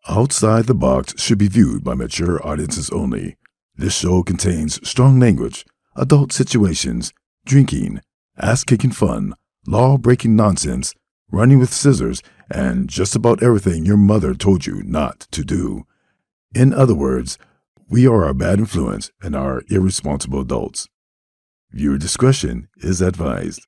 Outside the Box should be viewed by mature audiences only. This show contains strong language, adult situations, drinking, ass-kicking fun, law-breaking nonsense, running with scissors, and just about everything your mother told you not to do. In other words, we are a bad influence and are irresponsible adults. Viewer discretion is advised.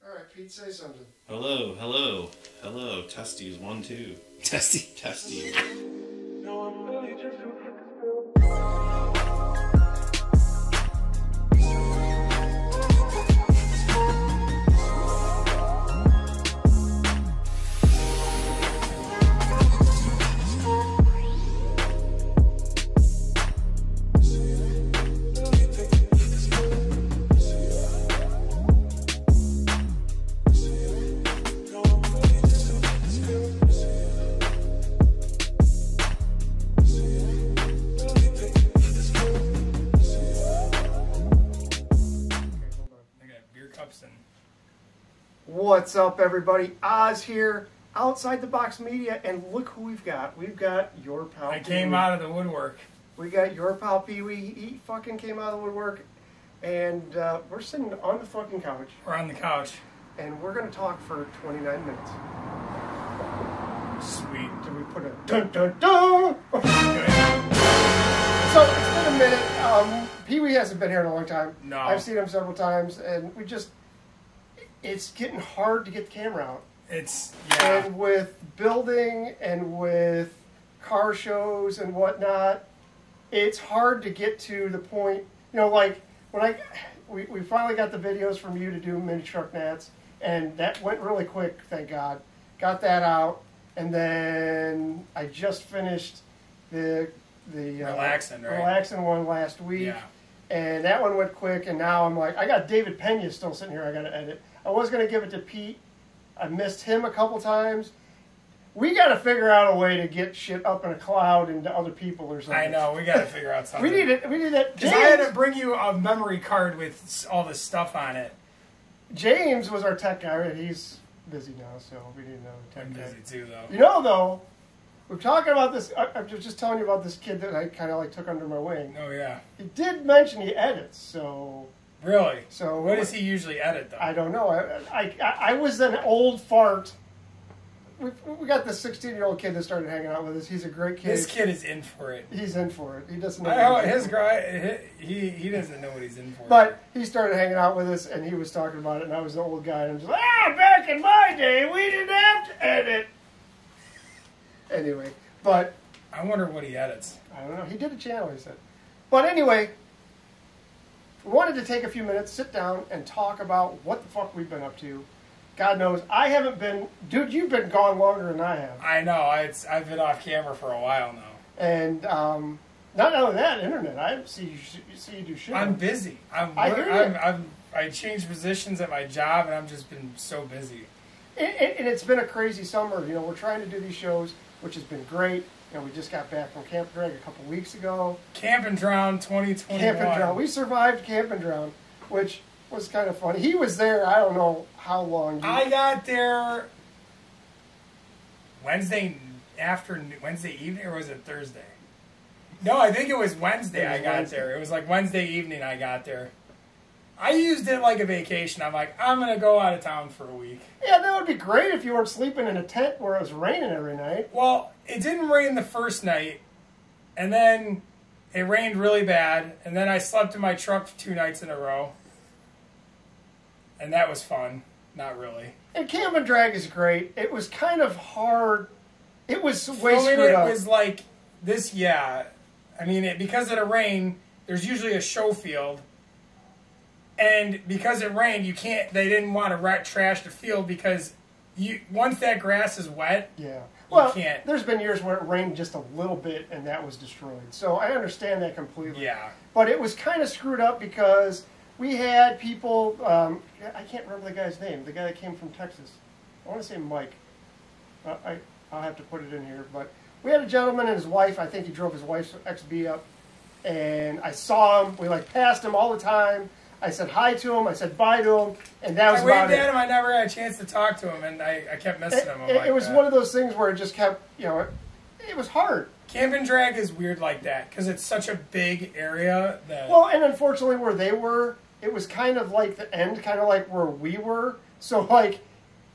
All right, Pete, say something. Hello, hello, hello. Testies, 1, 2. Testies. No, I'm really just... What's up, everybody? Oz here, Outside the Box Media, and look who we've got. We've got your pal I came out of the woodwork. We got your pal PeeWee. He fucking came out of the woodwork, and we're sitting on the fucking couch. We're on the couch. And we're going to talk for 29 minutes. Sweet. Do we put a dun dun dun? So, it's been a minute. PeeWee hasn't been here in a long time. No. I've seen him several times, and it's getting hard to get the camera out. Yeah. And with building and with car shows and whatnot, it's hard to get to the point, like when we finally got the videos from you to do mini truck nats, and that went really quick, thank God. Got that out, and then I just finished the Relaxin, right? Relaxin one last week. Yeah. And that one went quick, and now I'm like, I got David Pena still sitting here I got to edit. I was going to give it to Pete. I missed him a couple times. We got to figure out a way to get shit up in a cloud and to other people or something. I know, we got to figure out something. We need that. Because I had to bring you a memory card with all this stuff on it. James was our tech guy, and he's busy now, so we need another tech guy. I'm busy too, though. Though, we're talking about this. I'm just telling you about this kid that I kind of took under my wing. Oh, yeah. He did mention he edits, so... Really? So what does he usually edit, though? I don't know. I was an old fart. We got this 16-year-old kid that started hanging out with us. He's a great kid. This kid is in for it. He's in for it. He doesn't know. I know his guy. He doesn't know what he's in for. But he started hanging out with us, and he was talking about it, and I was the old guy, and I'm just like, back in my day, we didn't have to edit. Anyway, but I wonder what he edits. I don't know. He did a channel, he said. But anyway, we wanted to take a few minutes, sit down, and talk about what the fuck we've been up to. God knows, I haven't been... Dude, you've been gone longer than I have. I know. I've been off camera for a while now. And not only that, internet. I see you do shit. I'm busy. I changed positions at my job, and I've just been so busy. And it's been a crazy summer. We're trying to do these shows, which has been great. We just got back from Camp and Drag a couple weeks ago. Camp and Drown 2021. Camp and Drown. We survived Camp and Drown, which was kind of funny. He was there, I don't know how long. I got there Wednesday evening, or was it Thursday? No, I think it was Wednesday I got there. It was like Wednesday evening I got there. I used it like a vacation. I'm like, I'm going to go out of town for a week. Yeah, that would be great if you weren't sleeping in a tent where it was raining every night. Well, it didn't rain the first night, and then it rained really bad, and then I slept in my truck 2 nights in a row. And that was fun. Not really. And Camp and Drag is great. It was kind of hard. It was way screwed up. It was like this, yeah. I mean, because of the rain, there's usually a show field. And because it rained, they didn't want to trash the field because once that grass is wet, yeah. You can't. There's been years where it rained just a little bit and that was destroyed. So I understand that completely. Yeah. But it was kind of screwed up because we had people, I can't remember the guy's name, the guy that came from Texas. I want to say Mike. I'll have to put it in here. But we had a gentleman and his wife. I think he drove his wife's XB up. And I saw him. We passed him all the time. I said hi to him. I said bye to him, and that was I about waved it. at him. I never had a chance to talk to him, and I kept missing him. It was one of those things where it just kept, it was hard. Camp and drag is weird like that because it's such a big area that. Well, and unfortunately, where they were, it was kind of like the end, kind of like where we were. So like,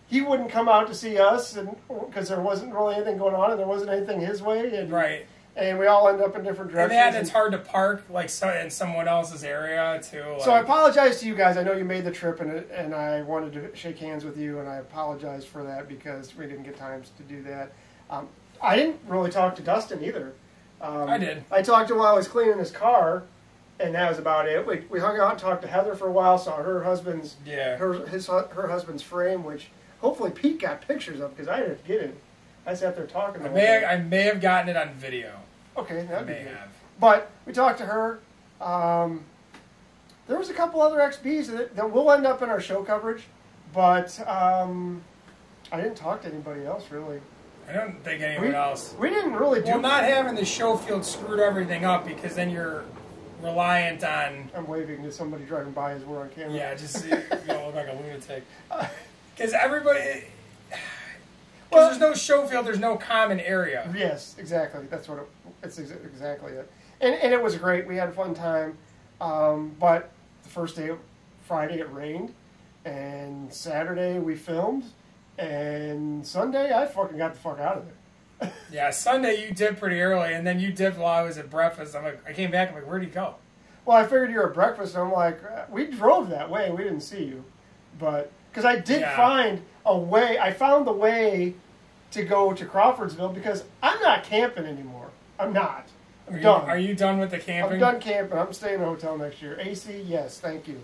he wouldn't come out to see us, and because there wasn't really anything going on, and there wasn't anything his way, and right. And we all end up in different directions. And it's hard to park like in someone else's area too. Like. So I apologize to you guys. I know you made the trip, and I wanted to shake hands with you, and I apologize for that because we didn't get times to do that. I didn't really talk to Dustin either. I did. I talked to him while I was cleaning his car, and that was about it. We hung out and talked to Heather for a while. Saw her husband's her husband's frame, which hopefully Pete got pictures of because I didn't get it. I sat there talking. I may have gotten it on video. Okay, that may have. But we talked to her. There was a couple other XBs that will end up in our show coverage, but I didn't talk to anybody else really. I don't think anyone else. We didn't really do. Well, not having the show field screwed everything up because then you're reliant on. I'm waving to somebody driving by as we're on camera. Yeah, just you don't look like a lunatic. Because everybody. Well, there's no show field, there's no common area. Yes, exactly. That's what it's exactly it. And it was great. We had a fun time. But the first day, Friday, it rained, and Saturday we filmed, and Sunday I fucking got the fuck out of there. Yeah, Sunday you dipped pretty early, and then you dipped while I was at breakfast. I came back. I'm like, where'd you go? Well, I figured you were at breakfast, and I'm like, we drove that way. We didn't see you, but because I did find a way. I found the way to go to Crawfordsville because I'm not camping anymore. I'm not. I'm done. Are you done with the camping? I'm done camping. I'm staying in a hotel next year. AC, yes, thank you.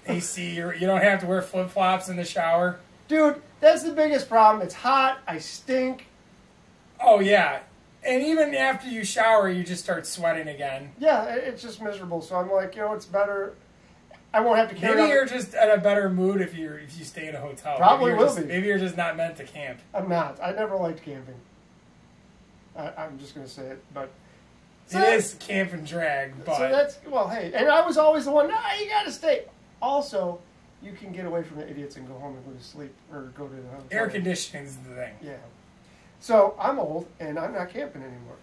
AC, you don't have to wear flip-flops in the shower? Dude, that's the biggest problem. It's hot. I stink. Oh, yeah. And even after you shower, you just start sweating again. Yeah, it's just miserable. So I'm like, it's better. I won't have to carry Maybe you're just in a better mood if you stay in a hotel. Probably will be. Maybe you're just not meant to camp. I'm not. I never liked camping. I'm just going to say it, but... So it is camp and drag, but... So that's... Well, hey, and I was always the one, no, you got to stay. Also, you can get away from the idiots and go home and go to sleep, or go to the hotel. Air conditioning's the thing. Yeah. So, I'm old, and I'm not camping anymore.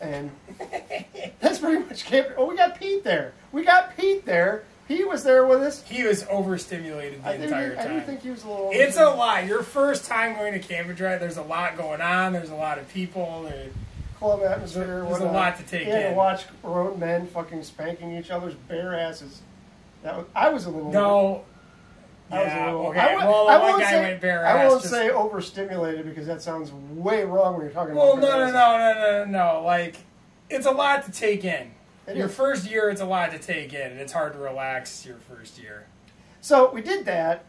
And that's pretty much camping. Oh, we got Pete there. He was there with us. He was overstimulated the entire time. I didn't think he was a little... It's a lot. Your first time going to camp and drag, there's a lot going on. There's a lot of people. Club atmosphere. There's a lot to take in. Yeah, to watch grown men fucking spanking each other's bare asses. I was a little... No. I went bare ass. I won't say overstimulated because that sounds way wrong when you're talking about no. Like, it's a lot to take in. Your is. First year, it's a lot to take in, and it's hard to relax your first year. So, we did that.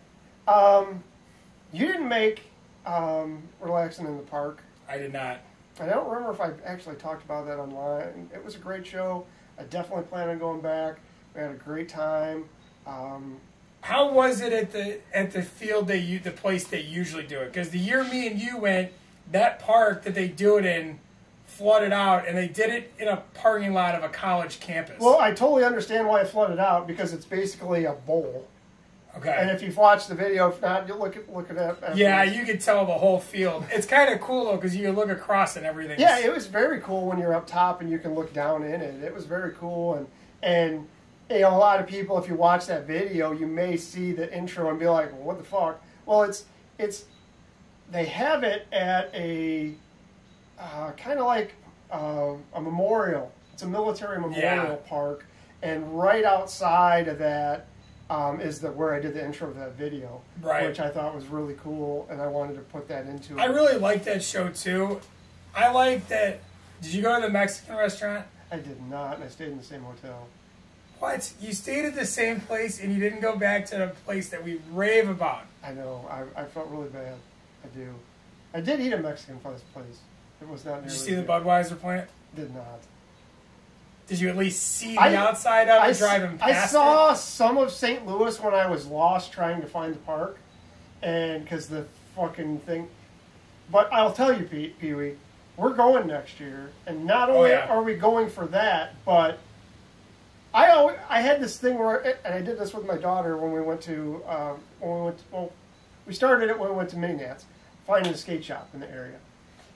You didn't make Relaxin in the Park. I did not. I don't remember if I actually talked about that online. It was a great show. I definitely plan on going back. We had a great time. How was it at the field the place they usually do it? Because the year me and you went, that park that they do it in flooded out, and they did it in a parking lot of a college campus. Well, I totally understand why it flooded out because it's basically a bowl. Okay. And if you've watched the video, if not, you look at it. Yeah, you could tell the whole field. It's kind of cool though because you can look across and everything. Yeah, it was very cool when you're up top and you can look down in it. It was very cool, and a lot of people, if you watch that video, you may see the intro and be like, well, what the fuck? Well, it's they have it at a kind of like a memorial. It's a military memorial park, and right outside of that is where I did the intro of that video, which I thought was really cool, and I wanted to put that into it. I really liked that show too. I like that. Did you go to the Mexican restaurant? I did not, and I stayed in the same hotel. What? You stayed at the same place and you didn't go back to the place that we rave about? I know. I felt really bad. I do. I did eat a Mexican place. It was not nearly... Did you see the Budweiser plant? Did not. Did you at least see the outside of it driving past I saw some of St. Louis when I was lost trying to find the park, and because the fucking thing... But I'll tell you, PeeWee, we're going next year, and not only are we going for that, but I had this thing where, and I did this with my daughter when we went to, we started it when we went to Mini-Nats, finding a skate shop in the area.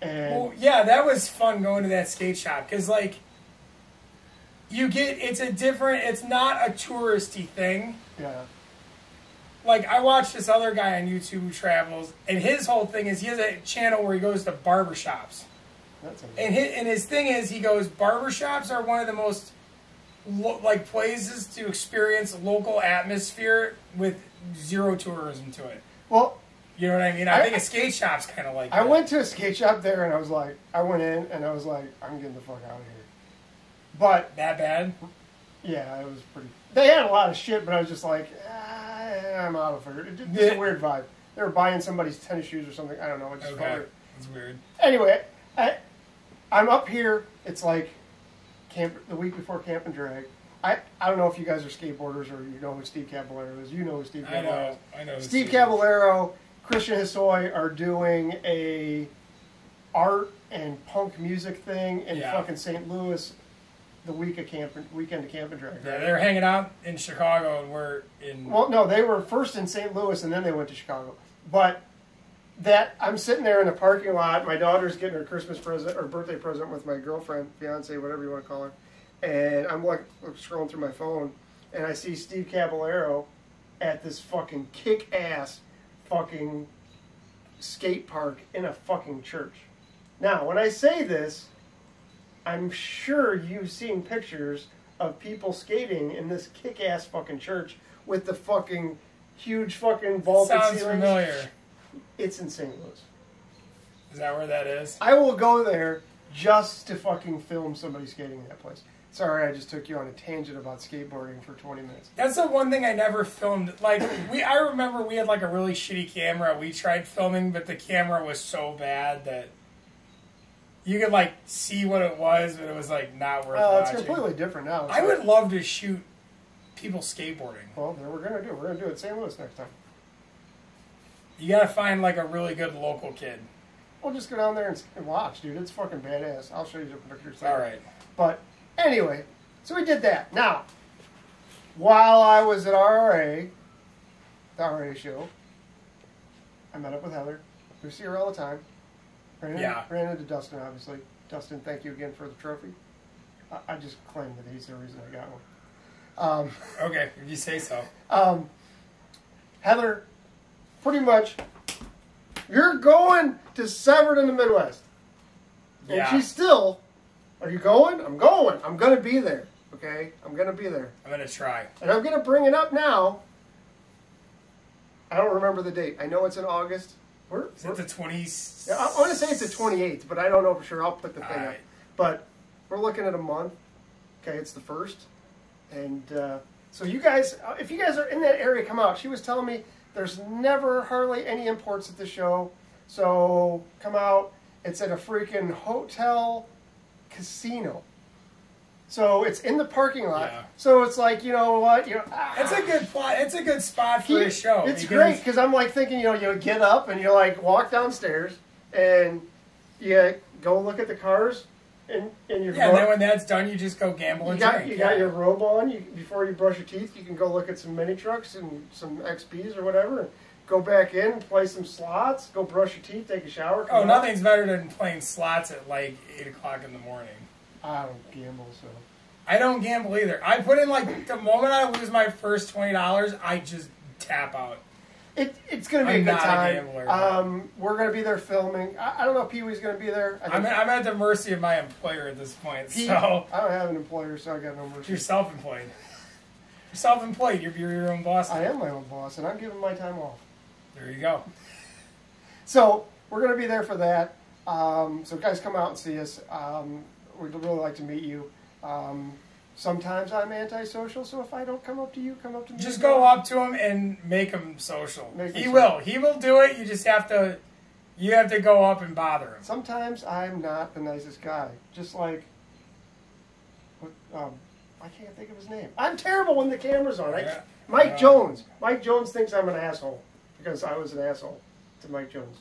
And well, yeah, that was fun going to that skate shop because, like, it's not a touristy thing. yeah. Like, I watched this other guy on YouTube who travels, and his whole thing is he has a channel where he goes to barbershops. That's amazing. And his thing is, he goes, barbershops are one of the most, like, places to experience local atmosphere with zero tourism to it. Well, you know what I mean? I think a skate shop's kind of like that. I went to a skate shop there, and I went in, and I was like, I'm getting the fuck out of here. But that bad? yeah, it was pretty. They had a lot of shit, but I was just like, I'm out of here. It's a weird vibe. They were buying somebody's tennis shoes or something. I don't know. It just felt weird. That's weird. Anyway, I'm up here. It's like the week before Camp and Drag. I don't know if you guys are skateboarders or you know who Steve Caballero is. You know who Steve Caballero is. I know. Steve Caballero, Christian Hosoi are doing a art and punk music thing in fucking St. Louis the weekend of Camp and Drag. Right? Yeah, they were hanging out in Chicago and we're in... Well, no, they were first in St. Louis and then they went to Chicago. But I'm sitting there in the parking lot. My daughter's getting her Christmas present or birthday present with my girlfriend, fiance, whatever you want to call her. And I'm like scrolling through my phone and I see Steve Caballero at this fucking kick-ass fucking skate park in a fucking church. Now, when I say this, I'm sure you've seen pictures of people skating in this kick-ass fucking church with the fucking huge fucking vaulted ceilings. Sounds familiar. It's in St. Louis. Is that where that is? I will go there just to fucking film somebody skating in that place. Sorry, I just took you on a tangent about skateboarding for 20 minutes. That's the one thing I never filmed. Like, I remember we had like a really shitty camera. We tried filming, but the camera was so bad that you could like see what it was, but it was like not worth watching. It's completely different now. I would love to shoot people skateboarding. Well, then we're gonna do it in St. Louis next time. You gotta find like a really good local kid. We'll just go down there and watch, dude. It's fucking badass. I'll show you the pictures. All right. But anyway, so we did that. Now, while I was at RRA, the RRA show, I met up with Heather. We see her all the time. Ran into Dustin, obviously. Dustin, thank you again for the trophy. I just claimed that he's the reason I got one. Okay, if you say so. Heather, pretty much, you're going to Severed in the Midwest. And she's still, are you going? I'm going. I'm going to be there. Okay? I'm going to be there. I'm going to try. And I'm going to bring it up now. I don't remember the date. I know it's in August. Is it the 20th? Yeah, I want to say it's the 28th, but I don't know for sure. I'll put the thing up. But we're looking at a month. Okay, it's the 1st. And so you guys, if you guys are in that area, come out. She was telling me there's never hardly any imports at the show. So come out. It's at a freaking hotel casino. So it's in the parking lot. Yeah. So it's like, you know what? It's a good plot. It's a good spot for a show. It's great because I'm like thinking, you get up and you like walk downstairs and you go look at the cars and your and then when that's done, you just go gamble and drink. You got your robe on. Before you brush your teeth, you can go look at some mini trucks and some XPs or whatever. And go back in, play some slots, go brush your teeth, take a shower. Nothing's better than playing slots at like 8 o'clock in the morning. I don't gamble, so. I don't gamble either. I put in like the moment I lose my first $20, I just tap out. It's going to be a good time. I'm not a gambler. We're going to be there filming. I don't know if PeeWee's going to be there. I'm at the mercy of my employer at this point. So I don't have an employer, so I got no mercy. You're self-employed. You're self-employed. You're your own boss. I am my own boss, and I'm giving my time off. There you go. So we're going to be there for that. So guys, come out and see us. We'd really like to meet you. Sometimes I'm antisocial, so if I don't come up to you, come up to me. Just go up to him and make him social. He will do it. You just have to. You have to go up and bother him. Sometimes I'm not the nicest guy. Just like, I can't think of his name. I'm terrible when the camera's on. Mike Jones. Mike Jones thinks I'm an asshole because I was an asshole to Mike Jones.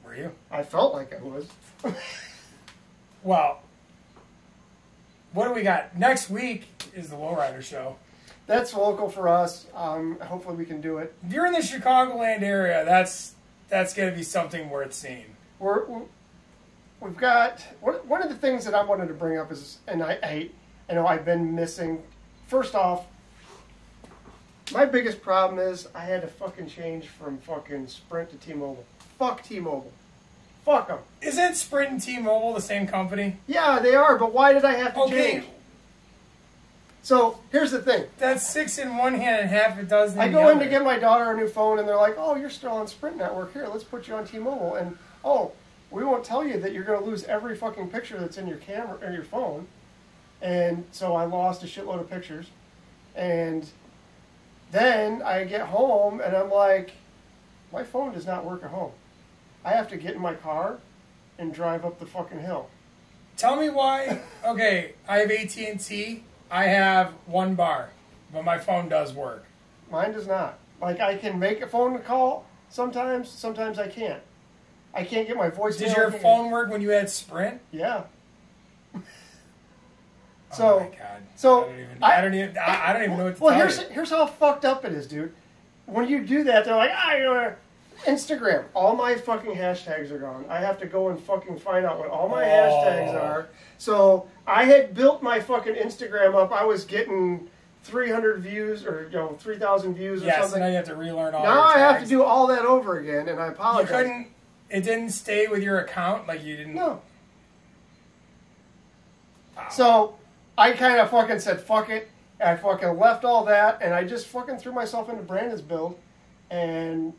Were you? I felt like I was. Well, what do we got next week? is the Lowrider show. That's local for us. Hopefully we can do it. If you're in the Chicagoland area, that's going to be something worth seeing. We've got one of the things that I wanted to bring up is, and I know I've been missing. First off, my biggest problem is I had to fucking change from fucking Sprint to T-Mobile. Fuck T-Mobile. Fuck them. Isn't Sprint and T-Mobile the same company? Yeah, they are, but why did I have to Okay. change? So, here's the thing. That's 6 in one hand and half a dozen I in go the in to other. get my daughter a new phone, and they're like, oh, you're still on Sprint network. Here, let's put you on T-Mobile. And, oh, we won't tell you that you're going to lose every fucking picture that's in your camera or your phone. And so I lost a shitload of pictures. And then I get home, and I'm like, my phone does not work at home. I have to get in my car and drive up the fucking hill. Tell me why. Okay, I have AT&T. I have 1 bar, but my phone does work. Mine does not. Like, I can make a phone call sometimes I can't. I can't get my voicemail. Did your phone work when you had Sprint? Yeah. Oh my God. So I don't even know what to well, tell here's how fucked up it is, dude. When you do that, they're like, Instagram. All my fucking hashtags are gone. I have to go and fucking find out what all my hashtags are. So I had built my fucking Instagram up. I was getting 300 views or 3,000 views or so something. now you have to relearn all. Now your I have to tags. do all that over again, and I You apologize. couldn't. It didn't stay with your account, like you didn't. No. Wow. So I kind of fucking said, fuck it. I fucking left all that, and I just fucking threw myself into Brandon's build. And,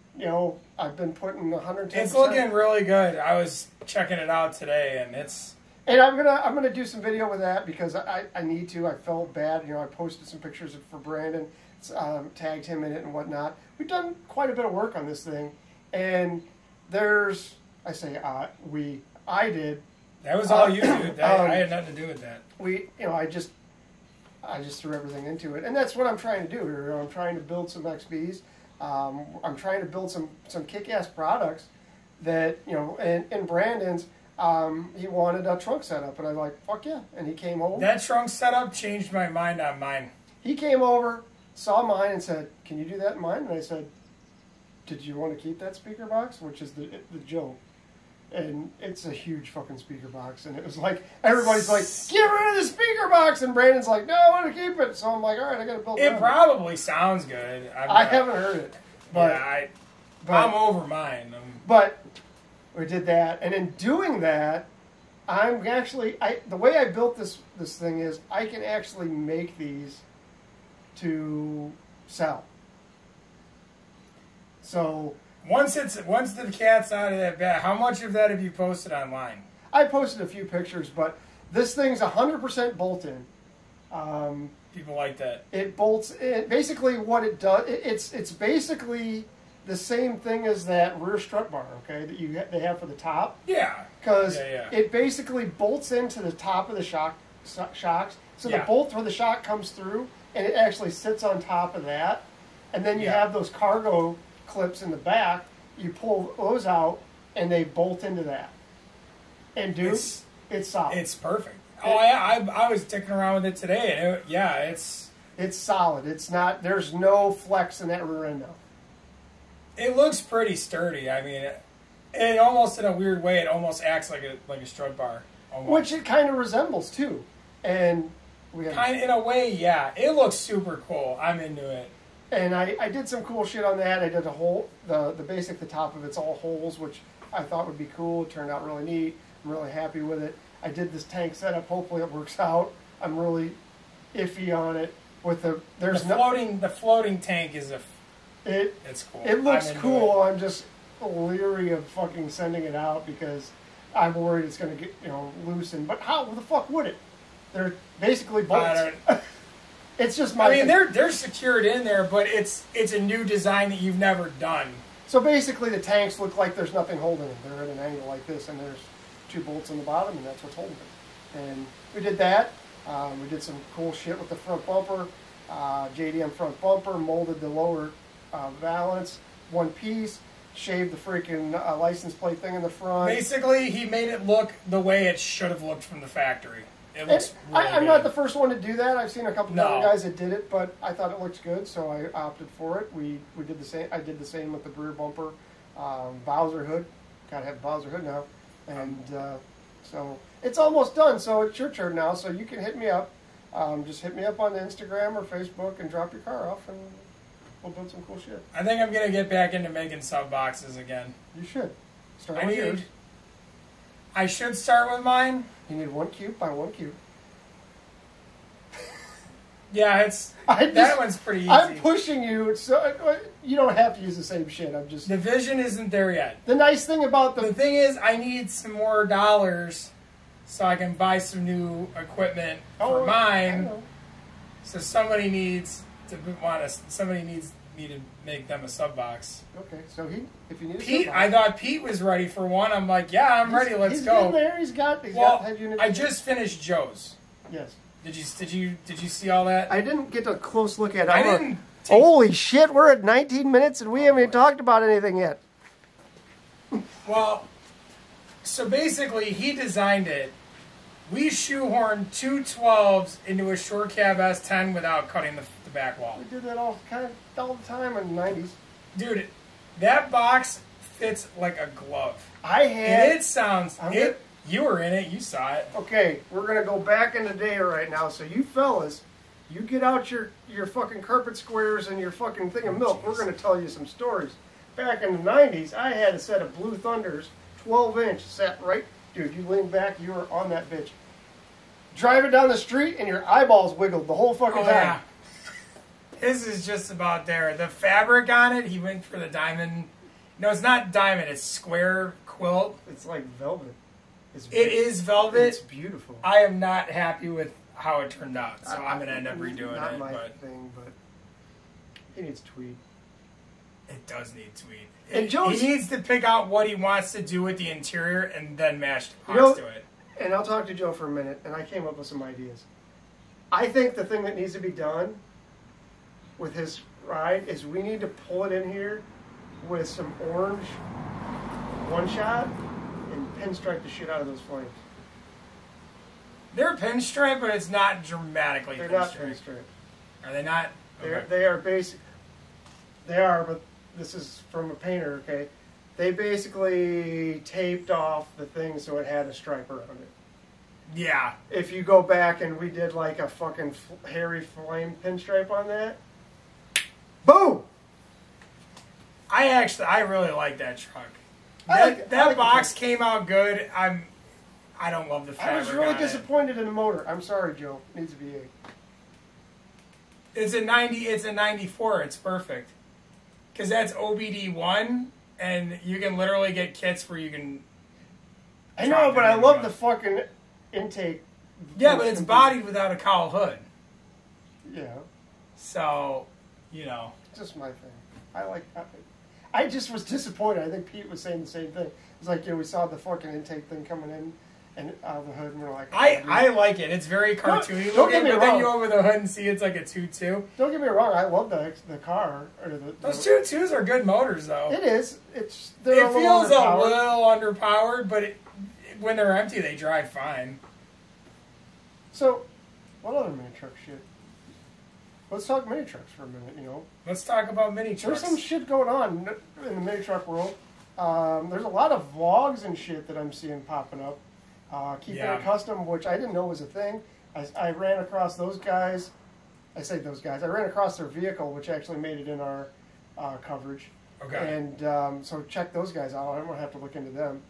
I've been putting 110%. It's looking really good. I was checking it out today, and it's... And I'm gonna do some video with that because I need to. I felt bad. I posted some pictures for Brandon, tagged him in it and whatnot. We've done quite a bit of work on this thing. And I did. That was all you did. I had nothing to do with that. I just threw everything into it, and that's what I'm trying to do here. I'm trying to build some XBs. I'm trying to build some kick-ass products that in Brandon's. He wanted a trunk setup, and I'm like, fuck yeah! And he came over. That trunk setup changed my mind on mine. He came over, saw mine, and said, "Can you do that in mine?" And I said, "Did you want to keep that speaker box?" Which is the joke. And it's a huge fucking speaker box. And it was like, everybody's like, get rid of the speaker box. And Brandon's like, no, I want to keep it. So I'm like, all right, I got to build it. It probably sounds good. I haven't heard it. But, I'm over mine. But we did that. And in doing that, I'm actually, the way I built this thing is I can actually make these to sell. So... Once the cat's out of that bag, how much of that have you posted online? I posted a few pictures, but this thing's 100% bolt-in. People like that. It bolts in. Basically, what it does, it's basically the same thing as that rear strut bar, okay, that they have for the top. Yeah. Because it basically bolts into the top of the shocks. So the bolt for the shock comes through, and it actually sits on top of that. And then you have those cargo clips in the back. You pull those out, and they bolt into that. And dude, it's solid. It's perfect. I was ticking around with it today, and it's solid. It's not. There's no flex in that rear end now. It looks pretty sturdy. I mean, it almost in a weird way, it almost acts like a strut bar, almost. Which it kind of resembles too. And we have kind of in a way, yeah. It looks super cool. I'm into it. And I did some cool shit on that. I did the top of it's all holes, which I thought would be cool. It turned out really neat. I'm really happy with it. I did this tank setup. Hopefully it works out. I'm really iffy on it. With the floating tank is it's cool. It looks cool. I'm just leery of fucking sending it out because I'm worried it's going to get loosened. But how the fuck would it? They're basically bolts. It's just my. I mean, they're secured in there, but it's a new design that you've never done. So basically, the tanks look like there's nothing holding them. They're at an angle like this, and there's 2 bolts on the bottom, and that's what's holding them. And we did that. We did some cool shit with the front bumper, JDM front bumper, molded the lower valance, one piece, shaved the freaking license plate thing in the front. Basically, he made it look the way it should have looked from the factory. It looks really I'm good. not the first one to do that. I've seen a couple of No. other guys that did it, but I thought it looked good, so I opted for it. We did the same. I did the same with the rear bumper, Bowser hood. Gotta have Bowser hood now, and so it's almost done. So it's your turn now. So you can hit me up. Just hit me up on Instagram or Facebook and drop your car off, and we'll build some cool shit. I think I'm gonna get back into making sub boxes again. You should start with yours. I should start with mine. You need 1 cube by 1 cube. Yeah, that one's pretty easy. I'm pushing you, so you don't have to use the same shit. I'm just. The vision isn't there yet. The nice thing about The thing is, I need some more dollars so I can buy some new equipment for mine. So somebody needs me to make them a sub box. Okay, so if you need Pete, I thought Pete was ready for one. I'm like, yeah, I'm ready. Let's he's go. He's there. He's got head unit. I just finished Joe's. Yes. Did you see all that? I didn't get a close look at it. I didn't. Holy shit! We're at 19 minutes and we haven't even talked about anything yet. Well, so basically, he designed it. We shoehorned two 12s into a short cab S10 without cutting the back wall. We did that all the time in the 90s. Dude, that box fits like a glove. You were in it. You saw it. Okay, we're gonna go back in the day right now. So you fellas, you get out your fucking carpet squares and your fucking thing of milk. We're gonna tell you some stories. Back in the 90s, I had a set of Blue Thunders, 12-inch, sat right. Dude, you lean back, you were on that bitch. Driving down the street and your eyeballs wiggled the whole fucking time. Yeah. His is just about there. The fabric on it, he went for the diamond. No, it's not diamond. It's square quilt. It's like velvet. It is velvet. It's beautiful. I am not happy with how it turned out, so I'm going to end up redoing not it. my thing, but he needs tweed. It does need tweed. And he needs to pick out what he wants to do with the interior and then match the parts to it. And I'll talk to Joe for a minute, and I came up with some ideas. I think the thing that needs to be done with his ride is we need to pull it in here with some orange one-shot and pinstripe the shit out of those flames. They're pinstripe, but it's not dramatically They're pinstripe. not pinstripe. Are they not? Okay. They are basic. They are, but this is from a painter, okay? They basically taped off the thing so it had a stripe around it. Yeah. If you go back and we did like a fucking hairy flame pinstripe on that, boom! I really like that truck. That box came out good. I don't love the fabric. I was really on disappointed in the motor. I'm sorry, Joe. It needs a V8. It's a 90. It's a 94. It's perfect. Because that's OBD1, and you can literally get kits where you can. I know, but I love the fucking intake. Yeah, but it's bodied without a cowl hood. Yeah. So, you know. Just my thing. I just was disappointed. I think Pete was saying the same thing. It's like, yeah, we saw the fucking intake thing coming in and out of the hood, and we're like, I like it. It's very cartoony don't get me but wrong. then you open the hood and see it's like a 2.2. Don't get me wrong. I love the car. Those 2.2s are good motors, though. It is. It feels a little underpowered, but when they're empty, they drive fine. So, what other mini truck shit? Let's talk mini trucks for a minute, you know. Let's talk about mini trucks. There's some shit going on in the mini truck world. There's a lot of vlogs and shit that I'm seeing popping up. Keeping it custom, which I didn't know was a thing. I ran across those guys. I say those guys. I ran across their vehicle, which actually made it in our coverage. Okay. And so check those guys out. I'm going to have to look into them.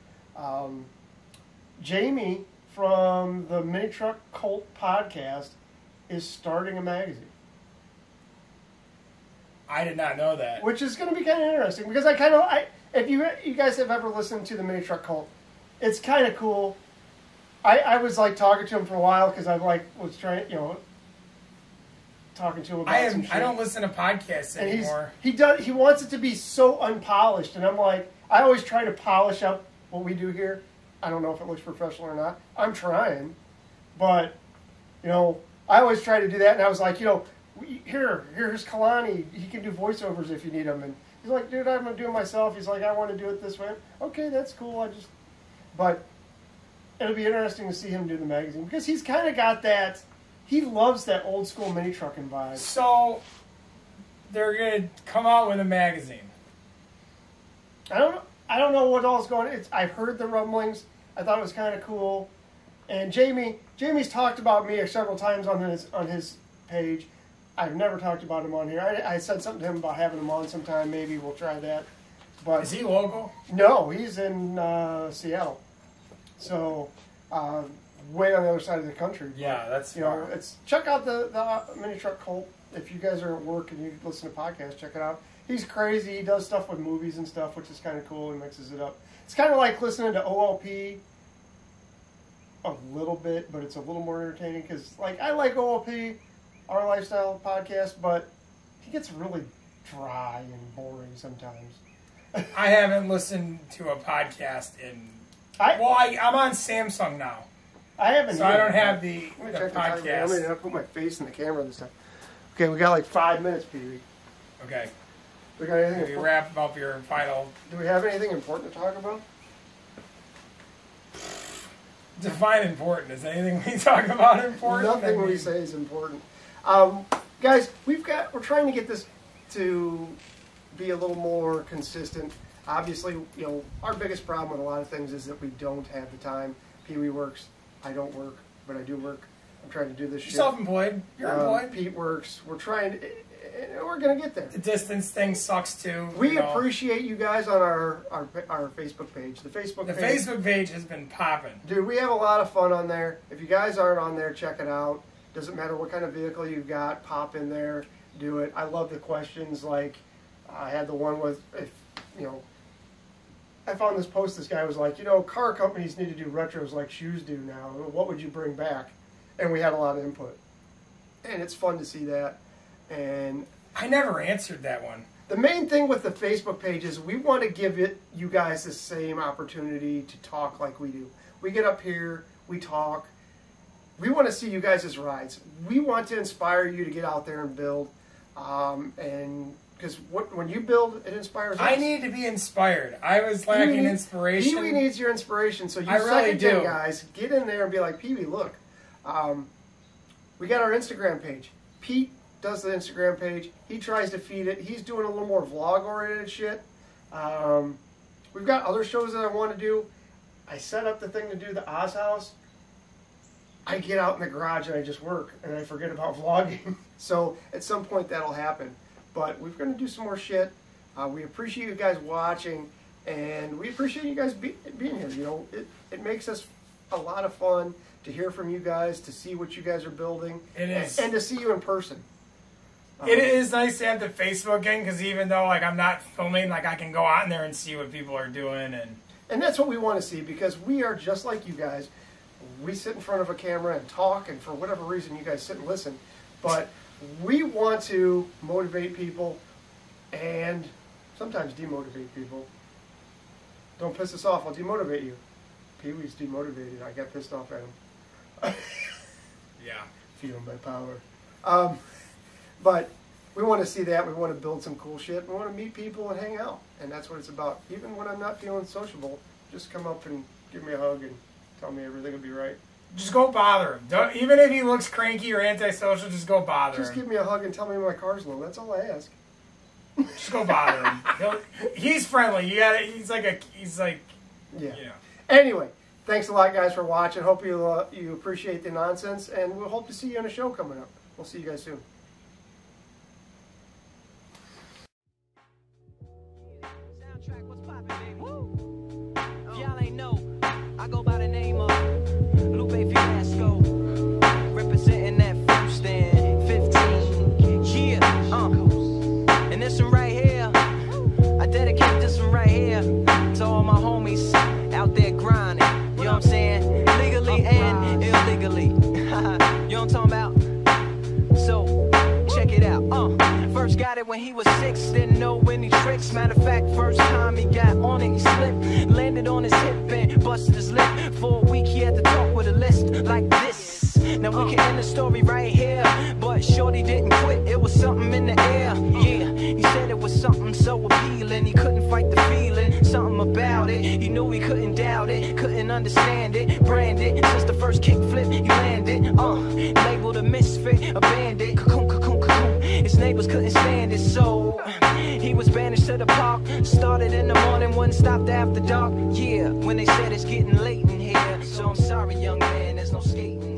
Jamie from the Mini Truck Cult podcast is starting a magazine. I did not know that. Which is going to be kind of interesting because if you guys have ever listened to the Mini Truck Cult, it's kind of cool. I was like talking to him for a while because I was trying, talking to him about some shit. I don't listen to podcasts anymore. He wants it to be so unpolished, and I'm like, I always try to polish up what we do here. I don't know if it looks professional or not. I'm trying, but I always try to do that. And I was like, here's Kalani. He can do voiceovers if you need them. And he's like, dude, I'm gonna do it myself. He's like, I want to do it this way. Okay, that's cool. it'll be interesting to see him do the magazine because he's kind of got that. He loves that old school mini trucking vibe. So they're gonna come out with a magazine. I don't know what all's going on. I've heard the rumblings. I thought it was kind of cool. And Jamie's talked about me several times on his page. I've never talked about him on here. I said something to him about having him on sometime. Maybe we'll try that. But is he local? No, he's in Seattle. So way on the other side of the country. Yeah, that's far. It's check out the mini truck cult. If you guys are at work and you listen to podcasts, check it out. He's crazy. He does stuff with movies and stuff, which is kind of cool. He mixes it up. It's kind of like listening to OLP a little bit, but it's a little more entertaining because, like, I like OLP, Our Lifestyle podcast, but he gets really dry and boring sometimes. I haven't listened to a podcast in. I'm on Samsung now. I haven't. So I don't have the podcast. I'm going to put my face in the camera this time. Okay, we got like 5 minutes, PeeWee. Okay. We got anything? If you wrap up your final. Do we have anything important to talk about? Define important. Is anything we talk about important? Nothing we say is important. Guys, we're trying to get this to be a little more consistent. Obviously, our biggest problem with a lot of things is that we don't have the time. PeeWee works. I don't work, but I do work. I'm trying to do this shit. Self-employed. You're employed. Pete works. We're trying to... We're going to get there. The distance thing sucks too. We appreciate you guys on our Facebook page. The Facebook page has been popping. Dude, we have a lot of fun on there. If you guys aren't on there, check it out. Doesn't matter what kind of vehicle you've got, pop in there, do it. I love the questions. Like, I had the one with, I found this post, this guy was like, car companies need to do retros like shoes do now. What would you bring back? And we had a lot of input. And it's fun to see that. And I never answered that one. The main thing with the Facebook page is we want to give you guys the same opportunity to talk like we do. We get up here, we talk. We want to see you guys' rides. We want to inspire you to get out there and build. And because when you build, it inspires us. I need to be inspired. I was lacking inspiration. PeeWee needs your inspiration. So you really do. Guys, get in there and be like, PeeWee, look. We got our Instagram page. Pete does the Instagram page. He tries to feed it. He's doing a little more vlog-oriented shit. We've got other shows that I want to do. I set up the thing to do the Oz House. I get out in the garage and I just work, and I forget about vlogging. So at some point that'll happen. But we're going to do some more shit. We appreciate you guys watching, and we appreciate you guys being here. It makes us a lot of fun to hear from you guys, to see what you guys are building, and to see you in person. It is nice to have the Facebook game because even though I'm not filming, I can go out in there and see what people are doing, and that's what we want to see because we are just like you guys. We sit in front of a camera and talk, and for whatever reason, you guys sit and listen. But we want to motivate people and sometimes demotivate people. Don't piss us off. I'll demotivate you. PeeWee's demotivated. I got pissed off at him. Yeah. Feeling my power. But we want to see that. We want to build some cool shit. We want to meet people and hang out. And that's what it's about. Even when I'm not feeling sociable, just come up and give me a hug and tell me everything will be right. Just go bother him. Even if he looks cranky or antisocial, just go bother him. Just give me a hug and tell me my car's low. That's all I ask. Just go bother him. He's friendly. He's like. Yeah. Anyway, thanks a lot, guys, for watching. Hope you appreciate the nonsense, and we'll hope to see you on a show coming up. We'll see you guys soon. Y'all ain't know, I go by the name of Lupe Fiasco, representing that food stand 15. Yeah, and this one right here, I dedicate this one right here to all my homies out there grinding. You know what I'm saying? Legally and illegally. You know what I'm talking about? So, check it out. First got it when he was 6, didn't know any tricks. Matter of fact, first time he got on it, he slipped, landed on his hip and busted his lip. For a week he had to talk with a list like this. Now we can end the story right here, but shorty didn't quit, it was something in the air. Yeah, he said it was something so appealing, he couldn't fight the feeling, something about it. He knew he couldn't doubt it, couldn't understand it. Branded since the first kickflip he landed. Labeled a misfit, a bandit. Cocoon, cocoon, cocoon. His neighbors couldn't stand it, so he was banished to the park. Started in the morning, wouldn't stop after dark. Yeah, when they said it's getting late in here. So I'm sorry, young man, there's no skating.